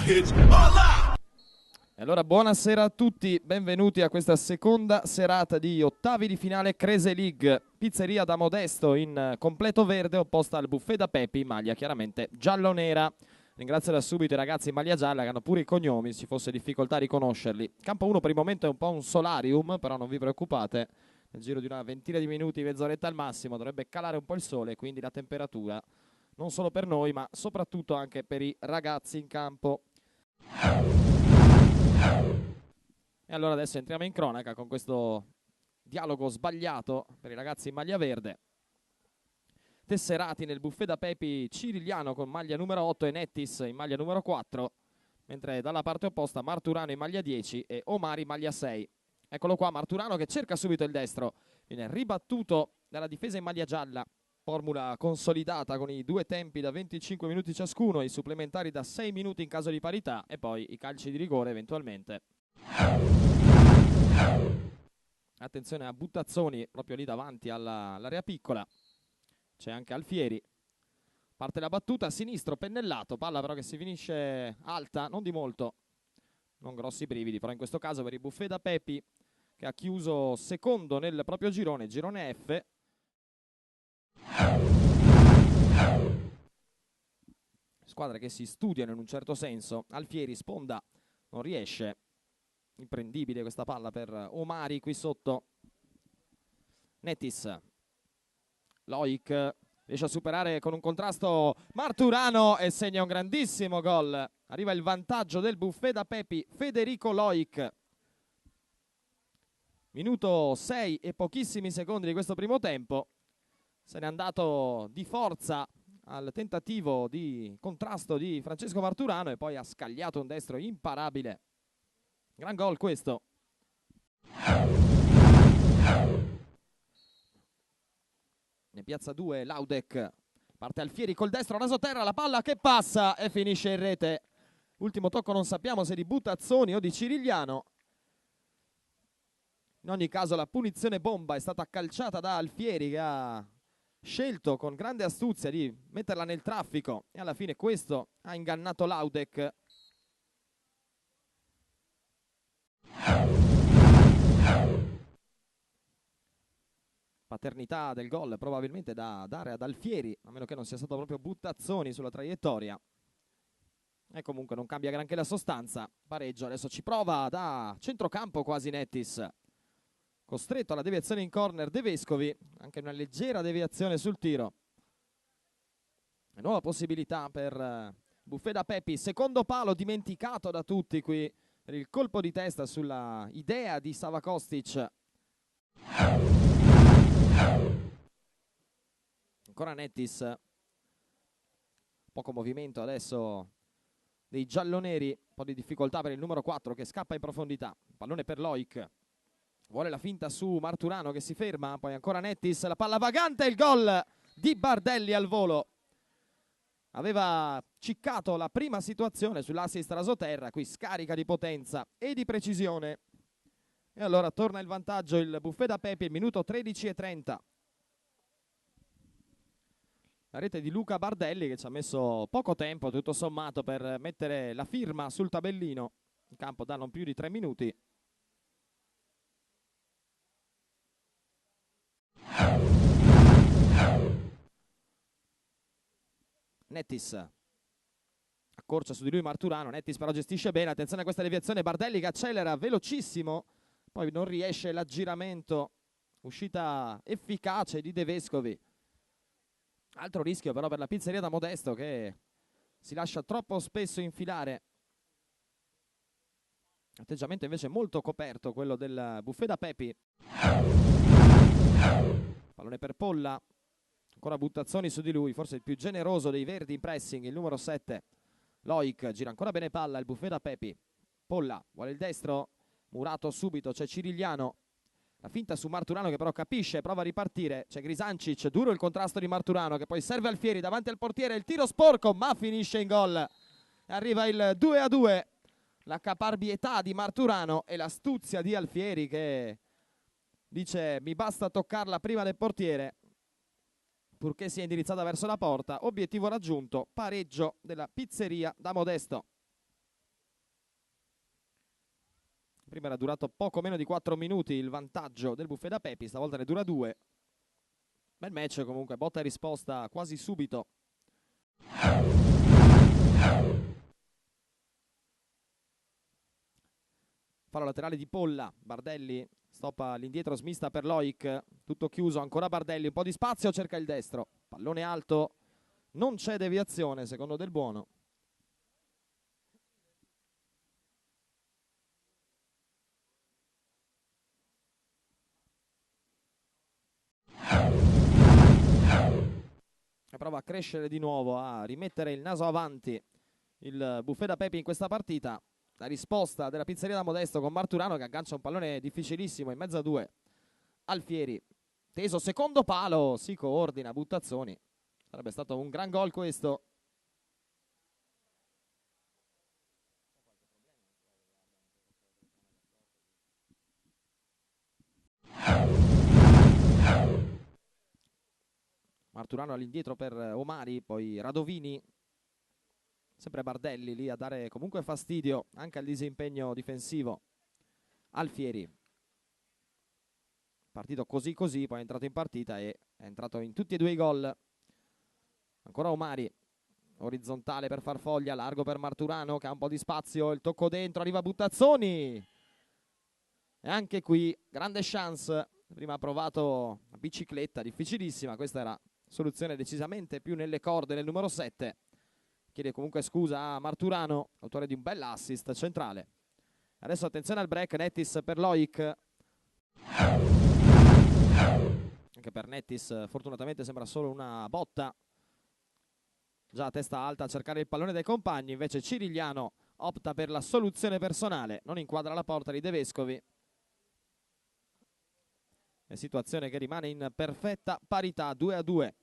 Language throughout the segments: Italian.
E allora buonasera a tutti, benvenuti a questa seconda serata di ottavi di finale Crazy League. Pizzeria da Modesto in completo verde opposta al Buffet da Pepi, maglia chiaramente giallo-nera. Ringrazio da subito i ragazzi in maglia gialla che hanno pure i cognomi, se ci fosse difficoltà a riconoscerli. Campo 1 per il momento è un po' un solarium, però non vi preoccupate. Nel giro di una ventina di minuti, mezz'oretta al massimo, dovrebbe calare un po' il sole, quindi la temperatura, non solo per noi, ma soprattutto anche per i ragazzi in campo. E allora adesso entriamo in cronaca con questo dialogo sbagliato per i ragazzi in maglia verde. Tesserati nel Buffet da Pepi Cirigliano con maglia numero 8 e Nettis in maglia numero 4, mentre dalla parte opposta Marturano in maglia 10 e Omari in maglia 6. Eccolo qua Marturano che cerca subito il destro, viene ribattuto dalla difesa in maglia gialla. Formula consolidata con i due tempi da 25 minuti ciascuno, i supplementari da 6 minuti in caso di parità e poi i calci di rigore eventualmente. Attenzione a Buttazzoni proprio lì davanti all'area piccola. C'è anche Alfieri. Parte la battuta a sinistro, pennellato, palla però che si finisce alta, non di molto. Non grossi brividi, però in questo caso per il Buffet da Pepi che ha chiuso secondo nel proprio girone F. Squadre che si studiano in un certo senso. Alfieri sponda, non riesce. Imprendibile questa palla per Omari qui sotto. Nettis. Loic riesce a superare con un contrasto Marturano e segna un grandissimo gol. Arriva il vantaggio del Buffet da Pepi, Federico Loic. Minuto 6 e pochissimi secondi di questo primo tempo. Se n'è andato di forza al tentativo di contrasto di Francesco Marturano e poi ha scagliato un destro imparabile. Gran gol questo. Ne piazza 2 Laudek. Parte Alfieri col destro, rasoterra, la palla che passa e finisce in rete. Ultimo tocco non sappiamo se di Buttazzoni o di Cirigliano. In ogni caso la punizione bomba è stata calciata da Alfieri che ha scelto con grande astuzia di metterla nel traffico e alla fine questo ha ingannato Laudek. Paternità del gol probabilmente da dare ad Alfieri, a meno che non sia stato proprio Buttazzoni sulla traiettoria. E comunque non cambia granché la sostanza. Pareggio, adesso ci prova da centrocampo quasi Nettis. Costretto alla deviazione in corner De Vescovi, anche una leggera deviazione sul tiro. E nuova possibilità per Buffet da Pepi, secondo palo dimenticato da tutti qui per il colpo di testa sulla idea di Sava Kostic. Ancora Nettis, poco movimento adesso dei gialloneri, un po' di difficoltà per il numero 4 che scappa in profondità. Pallone per Loic. Vuole la finta su Marturano che si ferma, poi ancora Nettis, la palla vagante e il gol di Bardelli al volo. Aveva ciccato la prima situazione sull'assist rasoterra, qui scarica di potenza e di precisione. E allora torna il vantaggio il Buffet da Pepi, il minuto 13:30. La rete di Luca Bardelli che ci ha messo poco tempo tutto sommato per mettere la firma sul tabellino. In campo da non più di 3 minuti. Nettis accorcia su di lui Marturano, Nettis però gestisce bene, attenzione a questa deviazione, Bardelli che accelera velocissimo, poi non riesce l'aggiramento, uscita efficace di De Vescovi. Altro rischio però per la Pizzeria da Modesto che si lascia troppo spesso infilare. Atteggiamento invece molto coperto quello del Buffet da Pepi. Pallone per Polla. Ancora Buttazzoni su di lui, forse il più generoso dei verdi in pressing, il numero 7. Loic gira ancora bene palla, il Buffet da Pepi. Polla vuole il destro, murato subito, c'è Cirigliano. La finta su Marturano che però capisce, prova a ripartire. C'è Grisancic, duro il contrasto di Marturano che poi serve Alfieri davanti al portiere, il tiro sporco ma finisce in gol. Arriva il 2-2. La caparbietà di Marturano e l'astuzia di Alfieri che dice mi basta toccarla prima del portiere, purché sia indirizzata verso la porta. Obiettivo raggiunto, pareggio della Pizzeria da Modesto. Prima era durato poco meno di 4 minuti il vantaggio del Buffet da Pepi, stavolta ne dura 2. Bel match comunque, botta e risposta quasi subito. Fallo laterale di Polla, Bardelli stoppa all'indietro, smista per Loic, tutto chiuso, ancora Bardelli, un po' di spazio, cerca il destro, pallone alto, non c'è deviazione secondo Del Buono. E prova a crescere di nuovo, a rimettere il naso avanti il Buffet da Pepi in questa partita. La risposta della pizzeria da Modesto con Marturano che aggancia un pallone difficilissimo in mezzo a 2. Alfieri, teso, secondo palo, si coordina, Buttazzoni. Sarebbe stato un gran gol questo. Marturano all'indietro per Omari, poi Radovini. Sempre Bardelli lì a dare comunque fastidio anche al disimpegno difensivo. Alfieri. Partito così, poi è entrato in partita e è entrato in tutti e 2 i gol. Ancora Omari. Orizzontale per Farfoglia, largo per Marturano che ha un po' di spazio, il tocco dentro, arriva Buttazzoni. E anche qui grande chance. Prima ha provato la bicicletta, difficilissima, questa era soluzione decisamente più nelle corde del numero 7. Chiede comunque scusa a Marturano, autore di un bel assist centrale. Adesso attenzione al break, Nettis per Loic. Anche per Nettis fortunatamente sembra solo una botta. Già a testa alta a cercare il pallone dai compagni, invece Cirigliano opta per la soluzione personale, non inquadra la porta di De Vescovi. È situazione che rimane in perfetta parità, 2-2.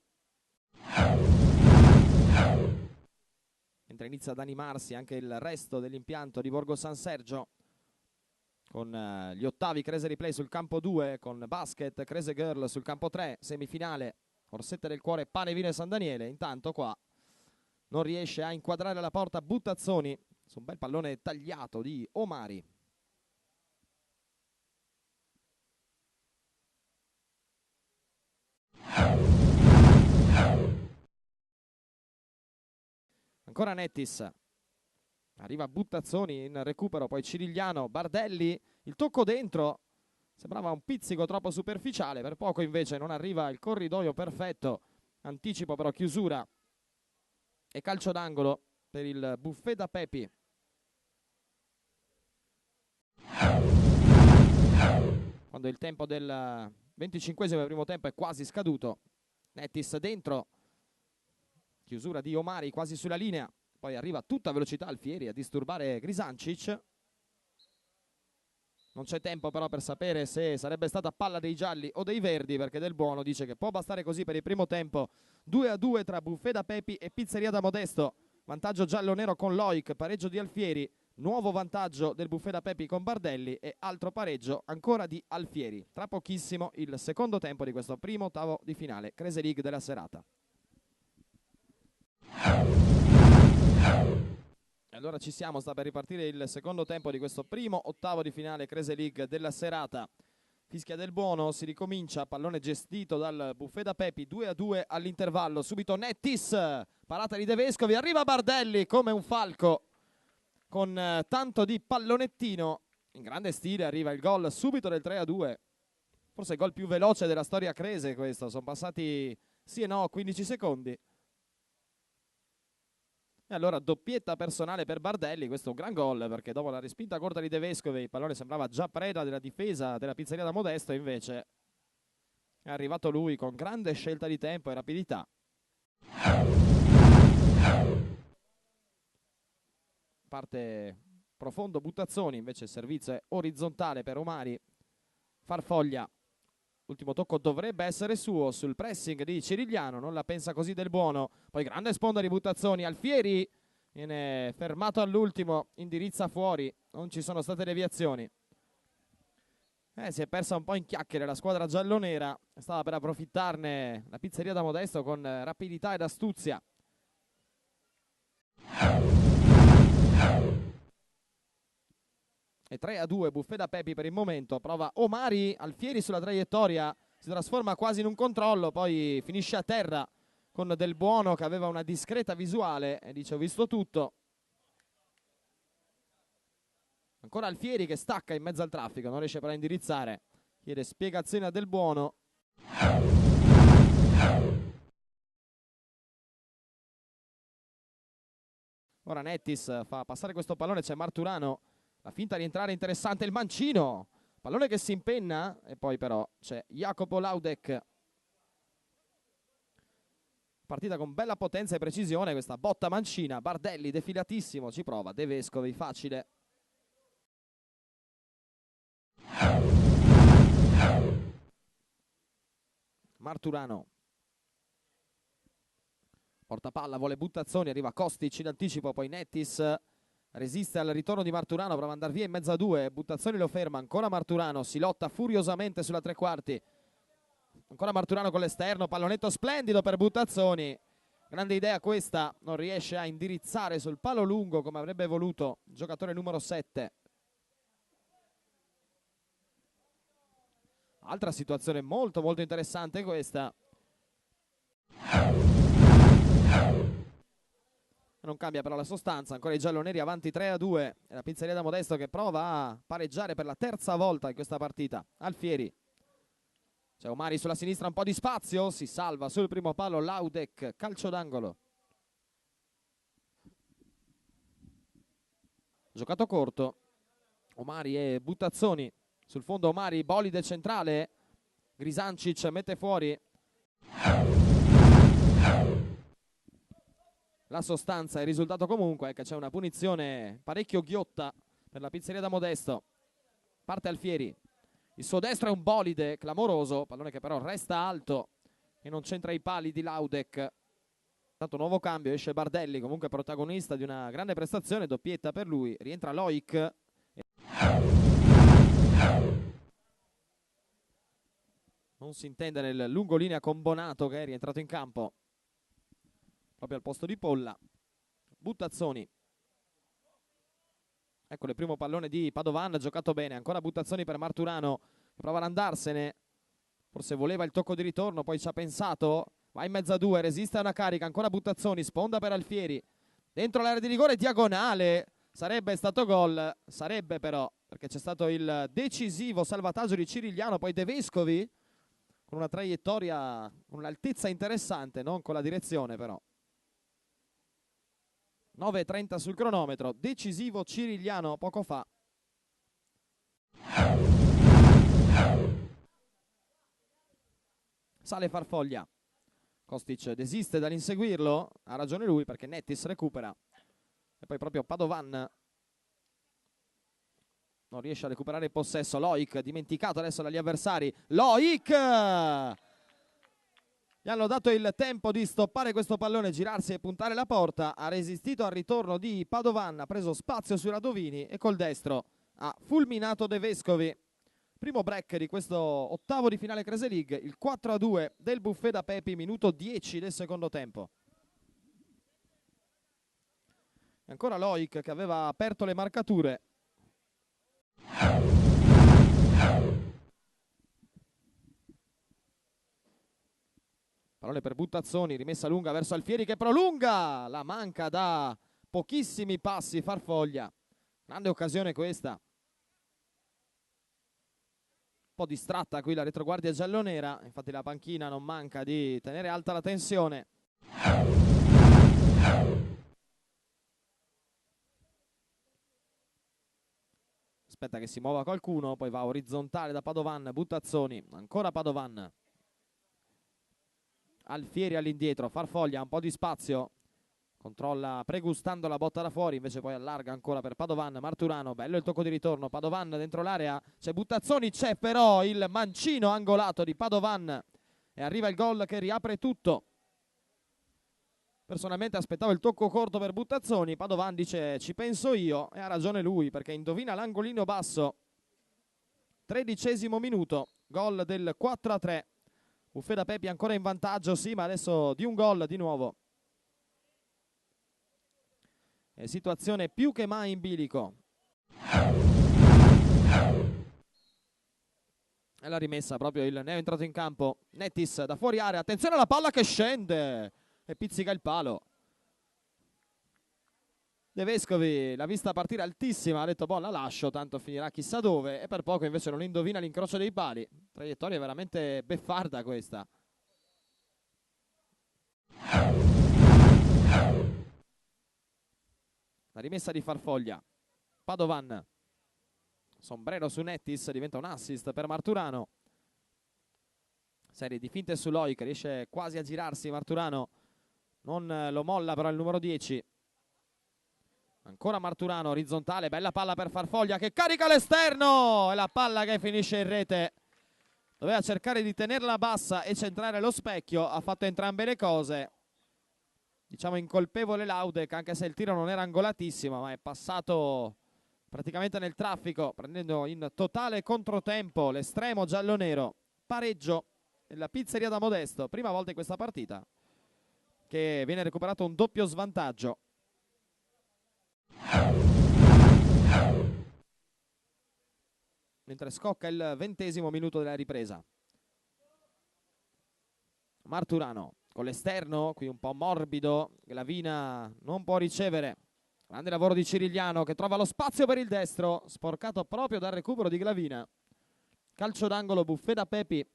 Mentre inizia ad animarsi anche il resto dell'impianto di Borgo San Sergio, con gli ottavi Crese Replay sul campo 2, con Basket, Crese Girl sul campo 3, semifinale, Orsette del Cuore, Pane, Vino e San Daniele. Intanto qua non riesce a inquadrare la porta Buttazzoni su un bel pallone tagliato di Omari. Ancora Nettis, arriva Buttazzoni in recupero, poi Cirigliano, Bardelli, il tocco dentro, sembrava un pizzico troppo superficiale, per poco invece non arriva il corridoio perfetto, anticipo però chiusura e calcio d'angolo per il Buffet da Pepi. Quando il tempo del 25esimo primo tempo è quasi scaduto, Nettis dentro, chiusura di Omari quasi sulla linea, poi arriva a tutta velocità Alfieri a disturbare Grisancic. Non c'è tempo però per sapere se sarebbe stata palla dei gialli o dei verdi, perché Del Buono dice che può bastare così per il primo tempo. 2-2 tra Buffet da Pepi e Pizzeria da Modesto. Vantaggio giallo-nero con Loic, pareggio di Alfieri, nuovo vantaggio del Buffet da Pepi con Bardelli e altro pareggio ancora di Alfieri. Tra pochissimo il secondo tempo di questo primo ottavo di finale Crese League della serata. Allora ci siamo, sta per ripartire il secondo tempo di questo primo ottavo di finale Crese League della serata. Fischia Del Buono, si ricomincia, pallone gestito dal Buffet da Pepi, 2-2 all'intervallo, subito Nettis, parata di De Vescovi, arriva Bardelli come un falco con tanto di pallonettino, in grande stile arriva il gol subito del 3-2, forse il gol più veloce della storia Crese questo, sono passati sì e no 15 secondi. E allora doppietta personale per Bardelli, questo è un gran gol perché dopo la respinta corta di De Vescovi il pallone sembrava già preda della difesa della Pizzeria da Modesto, invece è arrivato lui con grande scelta di tempo e rapidità. Parte profondo Buttazzoni, invece il servizio è orizzontale per Omari. Farfoglia, l'ultimo tocco dovrebbe essere suo sul pressing di Cirigliano, non la pensa così Del Buono, poi grande sponda di Buttazzoni, Alfieri viene fermato all'ultimo, indirizza fuori, non ci sono state deviazioni. Si è persa un po' in chiacchiere la squadra giallonera, stava per approfittarne la Pizzeria da Modesto con rapidità ed astuzia. E 3-2 Buffet Pepi per il momento. Prova Omari, Alfieri sulla traiettoria, si trasforma quasi in un controllo, poi finisce a terra con Del Buono che aveva una discreta visuale e dice: ho visto tutto. Ancora Alfieri che stacca in mezzo al traffico, non riesce però a indirizzare, chiede spiegazioni a Del Buono. Ora Nettis fa passare questo pallone, c'è Marturano, la finta di entrare interessante, il mancino, pallone che si impenna e poi però c'è Jacopo Laudek. Partita con bella potenza e precisione, questa botta mancina, Bardelli defilatissimo, ci prova De Vescovi, facile. Marturano porta palla, vuole Buttazzoni, arriva Kostic in anticipo, poi Nettis resiste al ritorno di Marturano, prova ad andare via in mezzo a due, Buttazzoni lo ferma, ancora Marturano, si lotta furiosamente sulla tre quarti, ancora Marturano con l'esterno, pallonetto splendido per Buttazzoni, grande idea questa, non riesce a indirizzare sul palo lungo come avrebbe voluto il giocatore numero 7. Altra situazione molto interessante questa. Non cambia però la sostanza, ancora i gialloneri avanti 3-2 e la Pizzeria da Modesto che prova a pareggiare per la terza volta in questa partita. Alfieri, c'è Omari sulla sinistra, un po' di spazio, si salva sul primo palo Laudek, calcio d'angolo. Giocato corto, Omari e Buttazzoni, sul fondo Omari, bolide centrale, Grisancic mette fuori. La sostanza e il risultato comunque è che c'è una punizione parecchio ghiotta per la Pizzeria da Modesto. Parte Alfieri, il suo destro è un bolide clamoroso, pallone che però resta alto e non c'entra i pali di Laudek. Tanto nuovo cambio, esce Bardelli, comunque protagonista di una grande prestazione, doppietta per lui, rientra Loic. Non si intende nel lungolinea con Bonato che è rientrato in campo proprio al posto di Polla. Buttazzoni, ecco il primo pallone di Padovan, giocato bene, ancora Buttazzoni per Marturano che prova ad andarsene, forse voleva il tocco di ritorno, poi ci ha pensato, va in mezzo a due, resiste a una carica, ancora Buttazzoni, sponda per Alfieri, dentro l'area di rigore, diagonale, sarebbe stato gol, sarebbe però, perché c'è stato il decisivo salvataggio di Cirigliano, poi De Vescovi con una traiettoria, con un'altezza interessante, non con la direzione però. 9:30 sul cronometro, decisivo Cirigliano poco fa. Sale Farfoglia, Kostic desiste dall'inseguirlo, ha ragione lui perché Nettis recupera e poi proprio Padovan non riesce a recuperare il possesso. Loic dimenticato adesso dagli avversari, Loic gli hanno dato il tempo di stoppare questo pallone, girarsi e puntare la porta, ha resistito al ritorno di Padovan, ha preso spazio sui Radovini e col destro ha fulminato De Vescovi. Primo break di questo ottavo di finale Crazy League, il 4-2 del Buffet Pepi, minuto 10 del secondo tempo. E ancora Loic che aveva aperto le marcature. Pallone per Buttazzoni, rimessa lunga verso Alfieri che prolunga, la manca da pochissimi passi Farfoglia. Grande occasione questa. Un po' distratta qui la retroguardia giallonera, infatti la panchina non manca di tenere alta la tensione. Aspetta che si muova qualcuno, poi va orizzontale da Padovan, Buttazzoni, ancora Padovan. Alfieri all'indietro, Farfoglia, un po' di spazio, controlla pregustando la botta da fuori, invece poi allarga ancora per Padovan, Marturano, bello il tocco di ritorno, Padovan dentro l'area, c'è Buttazzoni, c'è però il mancino angolato di Padovan e arriva il gol che riapre tutto. Personalmente aspettavo il tocco corto per Buttazzoni, Padovan dice ci penso io e ha ragione lui perché indovina l'angolino basso. 13° minuto, gol del 4-3. Buffet Pepi ancora in vantaggio, sì, ma adesso di un gol di nuovo. È situazione più che mai in bilico. E la rimessa, proprio il neo entrato in campo, Nettis da fuori area, attenzione alla palla che scende e pizzica il palo. De Vescovi l'ha vista partire altissima, ha detto boh, la lascio, tanto finirà chissà dove, e per poco invece non indovina l'incrocio dei pali. Traiettoria veramente beffarda questa. La rimessa di Farfoglia, Padovan, sombrero su Nettis, diventa un assist per Marturano. Serie di finte su Loic, riesce quasi a girarsi Marturano, non lo molla però il numero 10. Ancora Marturano, orizzontale, bella palla per Farfoglia che carica l'esterno e la palla che finisce in rete. Doveva cercare di tenerla bassa e centrare lo specchio, ha fatto entrambe le cose. Diciamo incolpevole Laudek, anche se il tiro non era angolatissimo, ma è passato praticamente nel traffico, prendendo in totale controtempo l'estremo giallo-nero. Pareggio nella pizzeria da Modesto, prima volta in questa partita che viene recuperato un doppio svantaggio. Mentre scocca il 20° minuto della ripresa. Marturano con l'esterno, qui un po' morbido, Glavina non può ricevere. Grande lavoro di Cirigliano che trova lo spazio per il destro, sporcato proprio dal recupero di Glavina. Calcio d'angolo, buffet da Pepi.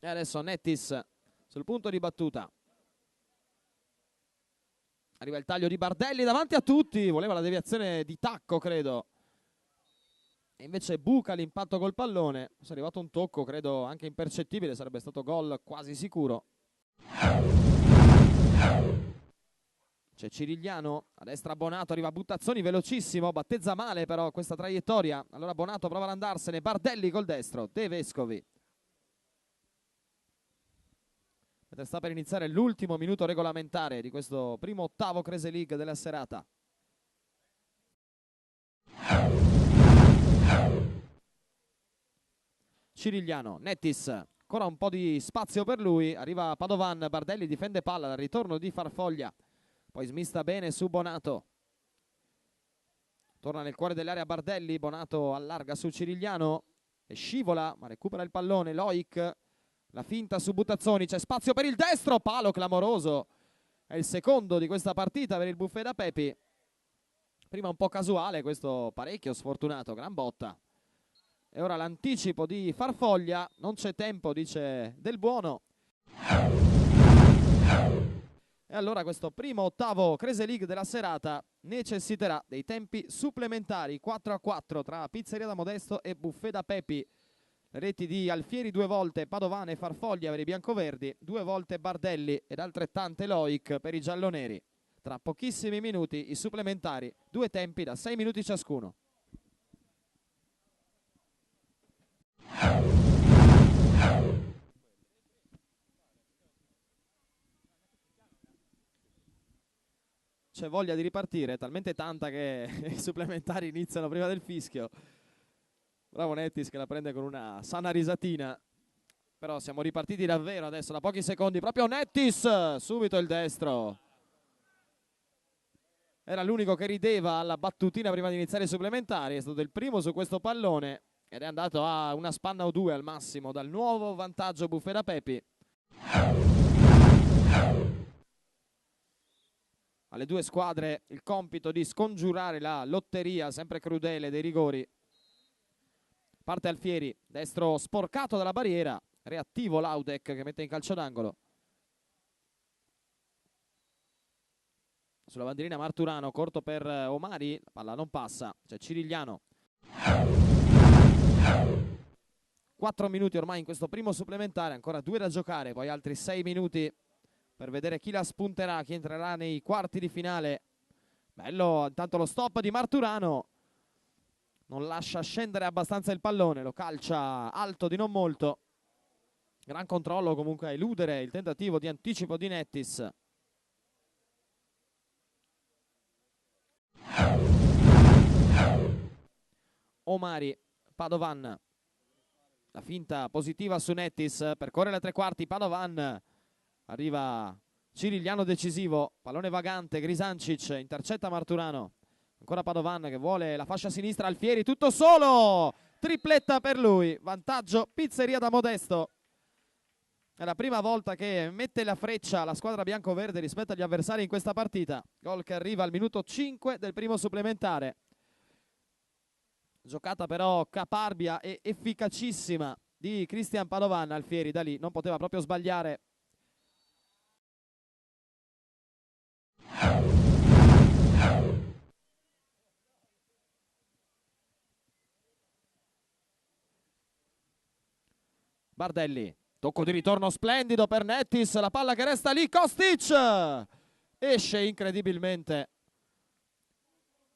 E adesso Nettis sul punto di battuta. Arriva il taglio di Bardelli davanti a tutti, voleva la deviazione di tacco credo. E invece buca l'impatto col pallone. Se è arrivato un tocco credo anche impercettibile, sarebbe stato gol quasi sicuro. C'è Cirigliano, a destra Bonato, arriva Buttazzoni velocissimo, battezza male però questa traiettoria. Allora Bonato prova ad andarsene, Bardelli col destro, De Vescovi. Sta per iniziare l'ultimo minuto regolamentare di questo primo ottavo Crazy League della serata. Cirigliano, Nettis, ancora un po' di spazio per lui, arriva Padovan, Bardelli difende palla dal ritorno di Farfoglia, poi smista bene su Bonato. Torna nel cuore dell'area Bardelli, Bonato allarga su Cirigliano e scivola, ma recupera il pallone, Loic. La finta su Buttazzoni, c'è spazio per il destro, palo clamoroso. È il secondo di questa partita per il buffet da Pepi. Prima un po' casuale, questo parecchio sfortunato, gran botta. E ora l'anticipo di Farfoglia, non c'è tempo, dice Del Buono. E allora questo primo ottavo Crazy League della serata necessiterà dei tempi supplementari, 4-4 tra Pizzeria da Modesto e buffet da Pepi. Reti di Alfieri 2 volte, Padovane e Farfoglia per i biancoverdi, 2 volte Bardelli ed altrettante Loic per i gialloneri. Tra pochissimi minuti i supplementari, 2 tempi da 6 minuti ciascuno. C'è voglia di ripartire, talmente tanta che i supplementari iniziano prima del fischio. Bravo Nettis che la prende con una sana risatina. Però siamo ripartiti davvero adesso da pochi secondi. Proprio Nettis, subito il destro. Era l'unico che rideva alla battutina prima di iniziare i supplementari. È stato il primo su questo pallone ed è andato a una spanna o 2 al massimo dal nuovo vantaggio buffet da Pepi. Alle 2 squadre il compito di scongiurare la lotteria sempre crudele dei rigori. Parte Alfieri, destro sporcato dalla barriera, reattivo Laudek che mette in calcio d'angolo. Sulla bandierina Marturano, corto per Omari, la palla non passa, c'è Cirigliano. 4 minuti ormai in questo primo supplementare, ancora 2 da giocare, poi altri 6 minuti per vedere chi la spunterà, chi entrerà nei quarti di finale. Bello, intanto lo stop di Marturano. Non lascia scendere abbastanza il pallone, lo calcia alto di non molto. Gran controllo comunque a eludere il tentativo di anticipo di Nettis. Omari, Padovan. La finta positiva su Nettis, percorre le tre quarti, Padovan, arriva Cirigliano decisivo, pallone vagante, Grisancic, intercetta Marturano, ancora Padovan che vuole la fascia sinistra, Alfieri tutto solo, tripletta per lui, vantaggio Pizzeria da Modesto. È la prima volta che mette la freccia la squadra bianco-verde rispetto agli avversari in questa partita. Gol che arriva al minuto 5 del primo supplementare. Giocata però caparbia e efficacissima di Cristian Padovan. Alfieri da lì non poteva proprio sbagliare. Bardelli, tocco di ritorno splendido per Nettis, la palla che resta lì, Kostic esce incredibilmente.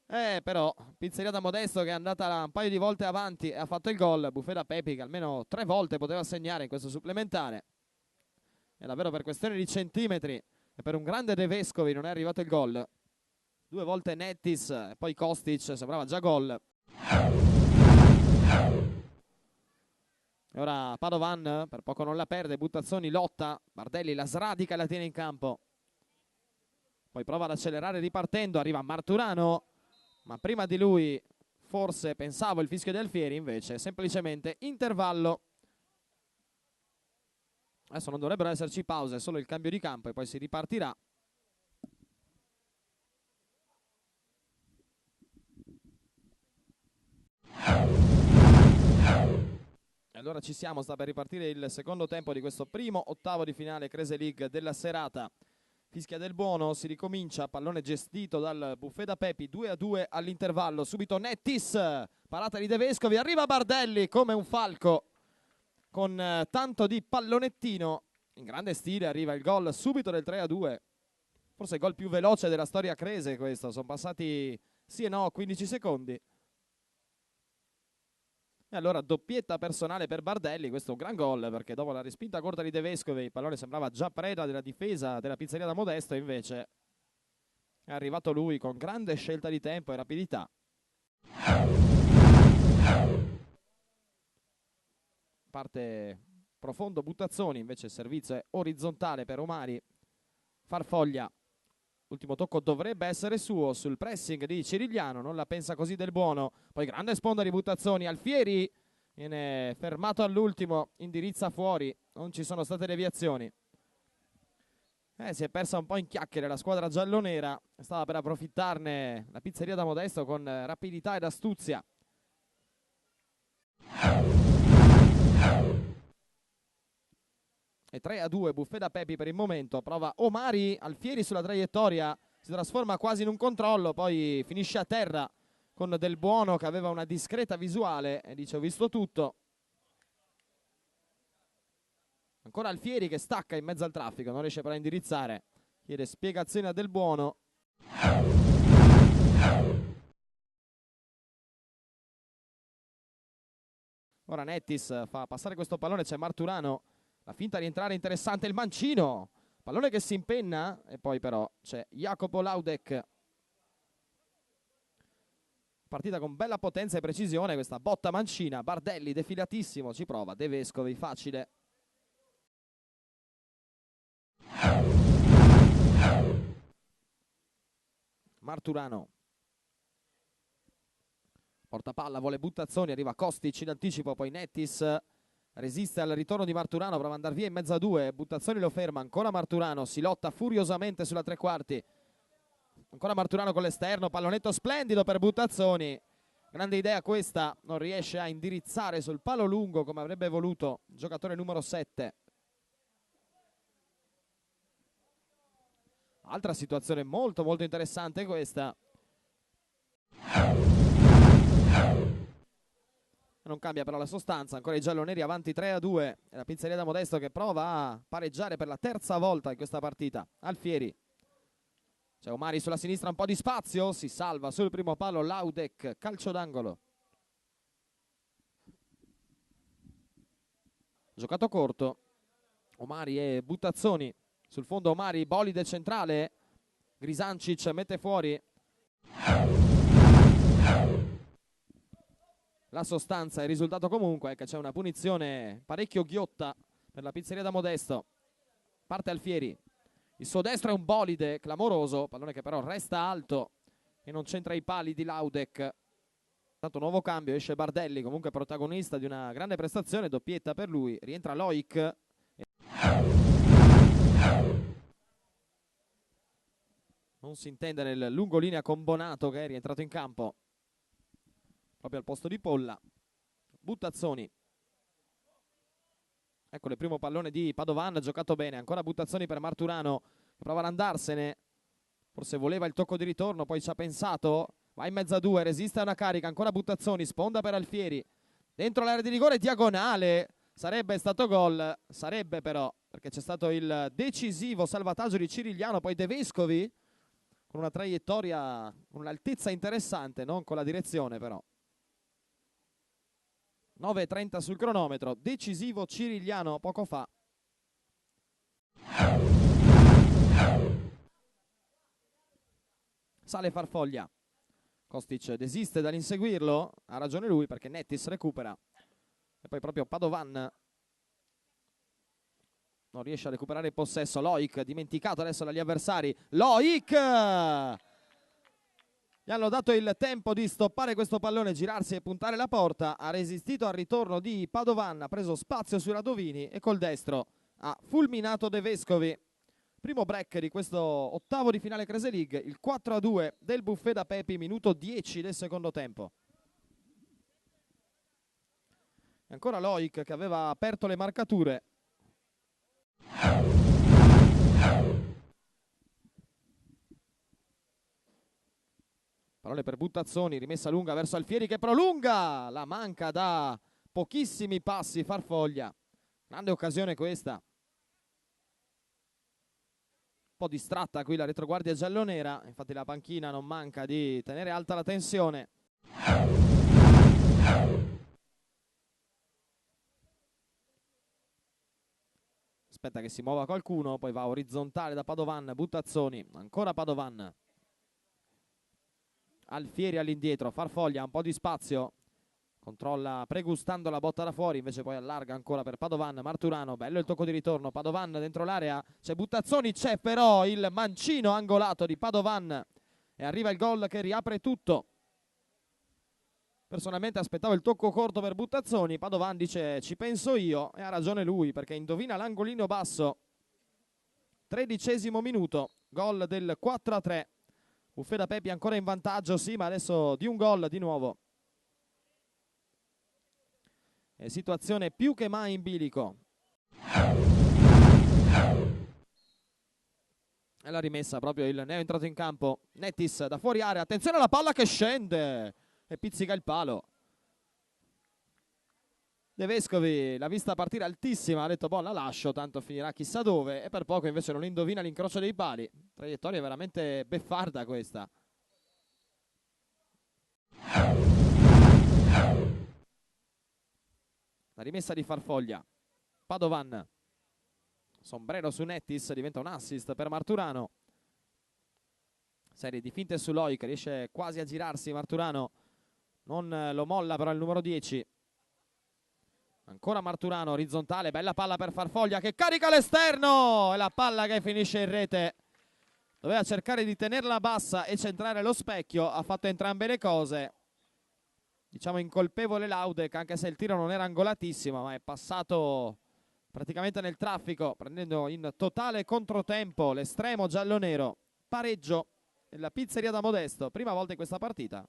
Però Pizzeria da Modesto che è andata un paio di volte avanti e ha fatto il gol. Buffet da Pepi che almeno 3 volte poteva segnare in questo supplementare. È davvero per questione di centimetri e per un grande De Vescovi non è arrivato il gol. 2 volte Nettis e poi Kostic, sembrava già gol. E ora Padovan per poco non la perde, Buttazzoni lotta, Bardelli la sradica e la tiene in campo. Poi prova ad accelerare ripartendo, arriva Marturano, ma prima di lui forse pensavo il fischio di Alfieri, invece semplicemente intervallo. Adesso non dovrebbero esserci pause, solo il cambio di campo e poi si ripartirà. E allora ci siamo, sta per ripartire il secondo tempo di questo primo ottavo di finale Krese League della serata. Fischia del buono, si ricomincia, pallone gestito dal Buffet da Pepi, 2-2 all'intervallo, subito Nettis, parata di De Vescovi, arriva Bardelli come un falco con tanto di pallonettino, in grande stile arriva il gol subito del 3-2, forse il gol più veloce della storia Krese questo, sono passati sì e no 15 secondi. E allora doppietta personale per Bardelli, questo è un gran gol perché dopo la respinta corta di De Vescovi il pallone sembrava già preda della difesa della Pizzeria da Modesto, invece è arrivato lui con grande scelta di tempo e rapidità. Parte profondo Buttazzoni, invece il servizio è orizzontale per Omari, Farfoglia. Ultimo tocco dovrebbe essere suo sul pressing di Cirigliano, non la pensa così del buono. Poi grande sponda di Buttazzoni, Alfieri viene fermato all'ultimo, indirizza fuori, non ci sono state deviazioni. Si è persa un po' in chiacchiere la squadra giallonera, stava per approfittarne la Pizzeria da Modesto con rapidità ed astuzia. E 3-2 Buffet da Pepi per il momento, prova Omari, Alfieri sulla traiettoria, si trasforma quasi in un controllo, poi finisce a terra con Del Buono che aveva una discreta visuale e dice ho visto tutto. Ancora Alfieri che stacca in mezzo al traffico, non riesce però a indirizzare, chiede spiegazioni a Del Buono. Ora Nettis fa passare questo pallone, c'è Marturano. La finta di entrare interessante, il mancino, pallone che si impenna e poi però c'è Jacopo Laudek. Partita con bella potenza e precisione, questa botta mancina, Bardelli defilatissimo, ci prova De Vescovi, facile. Marturano. Porta palla, vuole Buttazzoni, arriva Kostic in anticipo, poi Nettis. Resiste al ritorno di Marturano, prova ad andare via in mezzo a due, Buttazzoni lo ferma, ancora Marturano, si lotta furiosamente sulla tre quarti, ancora Marturano con l'esterno, pallonetto splendido per Buttazzoni, grande idea questa, non riesce a indirizzare sul palo lungo come avrebbe voluto il giocatore numero 7. Altra situazione molto molto interessante questa. Non cambia però la sostanza, ancora i gialloneri avanti 3-2 e la Pizzeria da Modesto che prova a pareggiare per la terza volta in questa partita. Alfieri, c'è Omari sulla sinistra, un po' di spazio, si salva sul primo palo Laudek, calcio d'angolo. Giocato corto, Omari e Buttazzoni, sul fondo Omari, bolide centrale, Grisancic mette fuori. la sostanza e il risultato comunque è che c'è una punizione parecchio ghiotta per la pizzeria da Modesto. Parte Alfieri, il suo destro è un bolide clamoroso, pallone che però resta alto e non c'entra i pali di Laudek. Tanto nuovo cambio, esce Bardelli, comunque protagonista di una grande prestazione, doppietta per lui, rientra Loic. Non si intende nel lungolinea con Bonato che è rientrato in campo proprio al posto di Polla. Buttazzoni. Ecco il primo pallone di Padovan, giocato bene, ancora Buttazzoni per Marturano che prova ad andarsene, forse voleva il tocco di ritorno, poi ci ha pensato, va in mezzo a due, resiste a una carica, ancora Buttazzoni, sponda per Alfieri, dentro l'area di rigore, diagonale, sarebbe stato gol, sarebbe però, perché c'è stato il decisivo salvataggio di Cirigliano, poi De Vescovi con una traiettoria, con un'altezza interessante, non con la direzione però. 9:30 sul cronometro, decisivo Cirigliano poco fa. Sale Farfoglia, Kostic desiste dall'inseguirlo, ha ragione lui perché Nettis recupera e poi proprio Padovan non riesce a recuperare il possesso. Loic dimenticato adesso dagli avversari, Loic gli hanno dato il tempo di stoppare questo pallone, girarsi e puntare la porta, ha resistito al ritorno di Padovan, ha preso spazio sui Radovini e col destro ha fulminato De Vescovi. Primo break di questo ottavo di finale Crazy League, il 4-2 del Buffet da Pepi, minuto 10 del secondo tempo. E ancora Loic che aveva aperto le marcature. Parole per Buttazzoni, rimessa lunga verso Alfieri che prolunga, la manca da pochissimi passi Farfoglia. Grande occasione questa. Un po' distratta qui la retroguardia giallonera, infatti la panchina non manca di tenere alta la tensione. Aspetta che si muova qualcuno, poi va orizzontale da Padovan, Buttazzoni, ancora Padovan. Alfieri all'indietro, Farfoglia un po' di spazio, controlla pregustando la botta da fuori, invece poi allarga ancora per Padovan. Marturano, bello il tocco di ritorno, Padovan dentro l'area, c'è Buttazzoni, c'è però il mancino angolato di Padovan e arriva il gol che riapre tutto. Personalmente aspettavo il tocco corto per Buttazzoni, Padovan dice ci penso io e ha ragione lui perché indovina l'angolino basso. 13° minuto, gol del 4-3. Buffet da Pepi ancora in vantaggio, sì, ma adesso di un gol di nuovo. È situazione più che mai in bilico. E la rimessa proprio il neo entrato in campo. Nettis da fuori area, attenzione alla palla che scende e pizzica il palo. De Vescovi l'ha vista partire altissima, ha detto boh la lascio, tanto finirà chissà dove, e per poco invece non indovina l'incrocio dei pali. Traiettoria veramente beffarda questa. La rimessa di Farfoglia, Padovan, sombrero su Nettis, diventa un assist per Marturano. Serie di finte su Loic, riesce quasi a girarsi Marturano, non lo molla però il numero 10. Ancora Marturano, orizzontale, bella palla per Farfoglia che carica l'esterno e la palla che finisce in rete. Doveva cercare di tenerla bassa e centrare lo specchio, ha fatto entrambe le cose. Diciamo incolpevole Laudek, anche se il tiro non era angolatissimo, ma è passato praticamente nel traffico, prendendo in totale controtempo l'estremo giallo-nero. Pareggio nella pizzeria da Modesto, prima volta in questa partita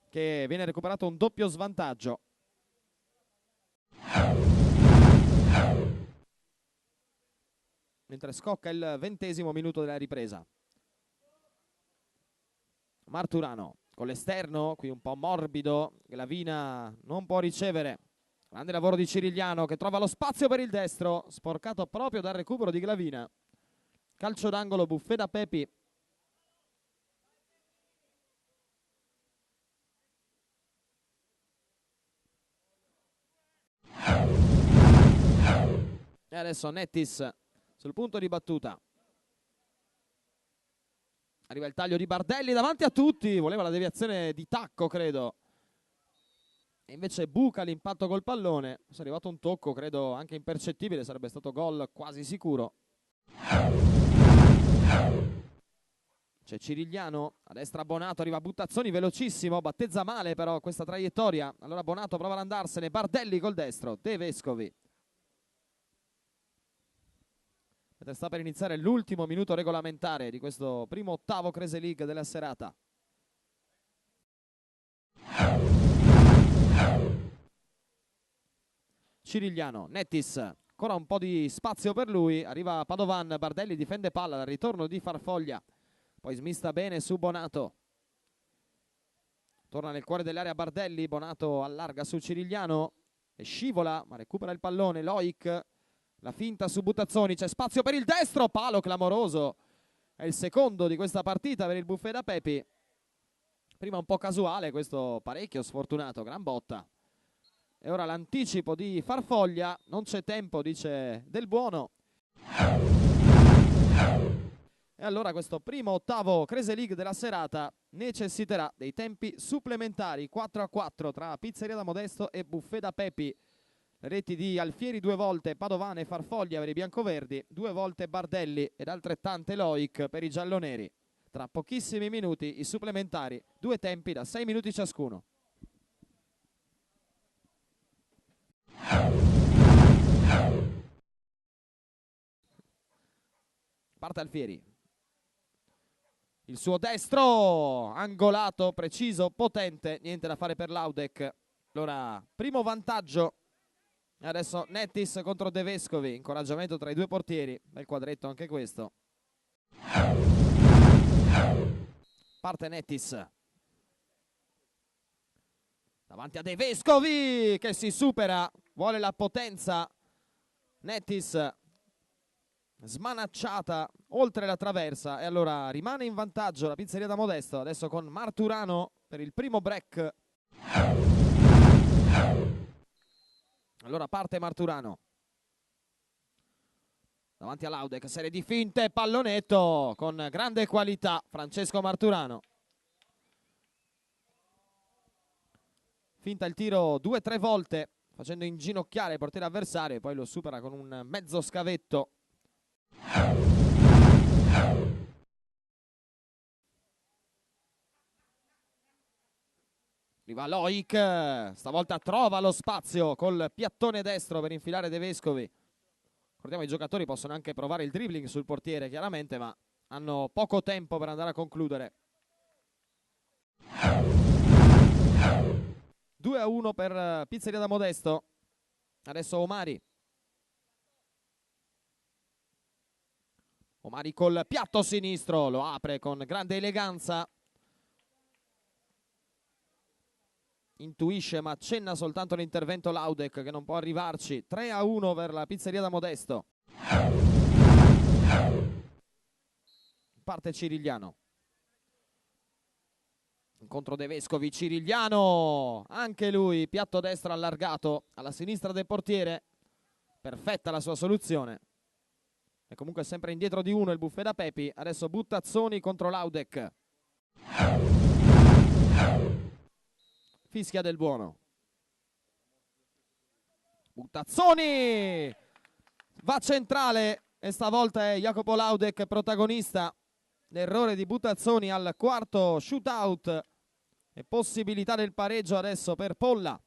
che viene recuperato un doppio svantaggio. Mentre scocca il 20° minuto della ripresa. Marturano con l'esterno, qui un po' morbido, Glavina non può ricevere. Grande lavoro di Cirigliano che trova lo spazio per il destro, sporcato proprio dal recupero di Glavina. Calcio d'angolo, Buffet da Pepi. E adesso Nettis sul punto di battuta. Arriva il taglio di Bardelli davanti a tutti, voleva la deviazione di tacco credo. e invece buca l'impatto col pallone. È arrivato un tocco, credo anche impercettibile, sarebbe stato gol quasi sicuro. C'è Cirigliano, a destra Bonato, arriva Buttazzoni, velocissimo, battezza male però questa traiettoria. Allora Bonato prova ad andarsene, Bardelli col destro, De Vescovi. Sta per iniziare l'ultimo minuto regolamentare di questo primo ottavo Crazy League della serata. Cirigliano, Nettis, ancora un po' di spazio per lui, arriva Padovan, Bardelli difende palla, dal ritorno di Farfoglia, poi smista bene su Bonato, torna nel cuore dell'area Bardelli, Bonato allarga su Cirigliano e scivola ma recupera il pallone, Loic, la finta su Buttazzoni, c'è spazio per il destro, palo clamoroso, è il secondo di questa partita per il Buffet da Pepi, prima un po' casuale, questo parecchio sfortunato, gran botta. E ora l'anticipo di Farfoglia, non c'è tempo, dice Del Buono. E allora questo primo ottavo Crazy League della serata necessiterà dei tempi supplementari, 4-4 tra Pizzeria da Modesto e Buffet da Pepi. Le reti di Alfieri 2 volte, Padovane e Farfoglia per i biancoverdi, 2 volte Bardelli ed altrettante Loic per i gialloneri. Tra pochissimi minuti i supplementari, 2 tempi da 6 minuti ciascuno. Parte Alfieri, il suo destro angolato, preciso, potente, niente da fare per Laudek. Allora primo vantaggio e adesso Nettis contro De Vescovi, incoraggiamento tra i due portieri, bel quadretto anche questo. Parte Nettis davanti a De Vescovi che si supera, vuole la potenza. Nettis smanacciata oltre la traversa e allora rimane in vantaggio la Pizzeria da Modesto, adesso con Marturano per il primo break. Allora parte Marturano davanti a Laudek, serie di finte, pallonetto con grande qualità Francesco Marturano, finta il tiro 2-3 volte facendo inginocchiare il portiere avversario e poi lo supera con un mezzo scavetto. Arriva Loic, stavolta trova lo spazio col piattone destro per infilare De Vescovi. Ricordiamo i giocatori possono anche provare il dribbling sul portiere chiaramente, ma hanno poco tempo per andare a concludere. 2-1 per Pizzeria da Modesto. Adesso Omari col piatto sinistro, lo apre con grande eleganza. Intuisce ma accenna soltanto l'intervento Laudek che non può arrivarci. 3-1 per la Pizzeria da Modesto. Parte Cirigliano. Incontro De Vescovi, Cirigliano, anche lui piatto destro allargato alla sinistra del portiere. Perfetta la sua soluzione. E comunque sempre indietro di uno il Buffet da Pepi. Adesso Buttazzoni contro Laudek. Fischia Del Buono. Buttazzoni va centrale e stavolta è Jacopo Laudek protagonista. L'errore di Buttazzoni al quarto shootout e possibilità del pareggio adesso per Polla.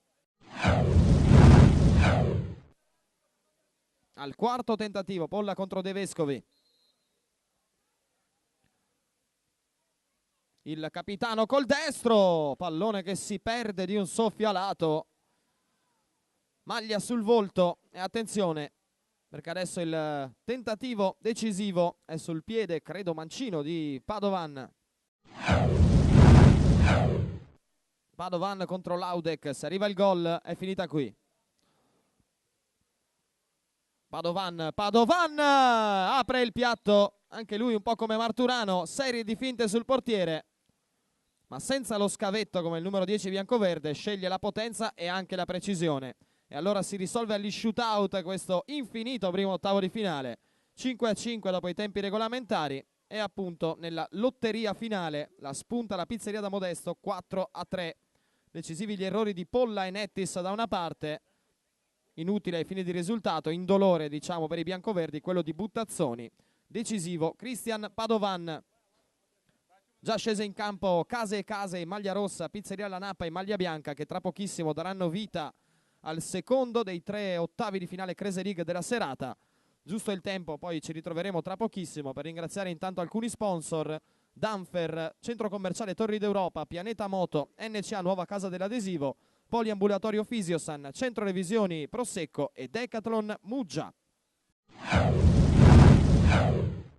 Al quarto tentativo, Polla contro De Vescovi. Il capitano col destro, pallone che si perde di un soffialato. Maglia sul volto e attenzione perché adesso il tentativo decisivo è sul piede, credo mancino, di Padovan. Padovan contro Laudek, se arriva il gol è finita qui. Padovan apre il piatto, anche lui un po' come Marturano, serie di finte sul portiere, ma senza lo scavetto come il numero 10 biancoverde, sceglie la potenza e anche la precisione. E allora si risolve agli shootout questo infinito primo ottavo di finale. 5-5 dopo i tempi regolamentari e appunto nella lotteria finale la spunta la Pizzeria da Modesto 4-3. decisivi gli errori di Polla e Nettis da una parte, inutile ai fini di risultato, indolore diciamo per i biancoverdi quello di Buttazzoni, decisivo Cristian Padovan. Già scese in campo Case e Case in maglia rossa, Pizzeria La Nappa in maglia bianca, che tra pochissimo daranno vita al secondo dei 3 ottavi di finale Crazy League della serata. Giusto il tempo, poi ci ritroveremo tra pochissimo per ringraziare intanto alcuni sponsor: Danfer, Centro Commerciale Torri d'Europa, Pianeta Moto, NCA Nuova Casa dell'Adesivo, Poliambulatorio Fisiosan, Centro Revisioni Prosecco e Decathlon Muggia.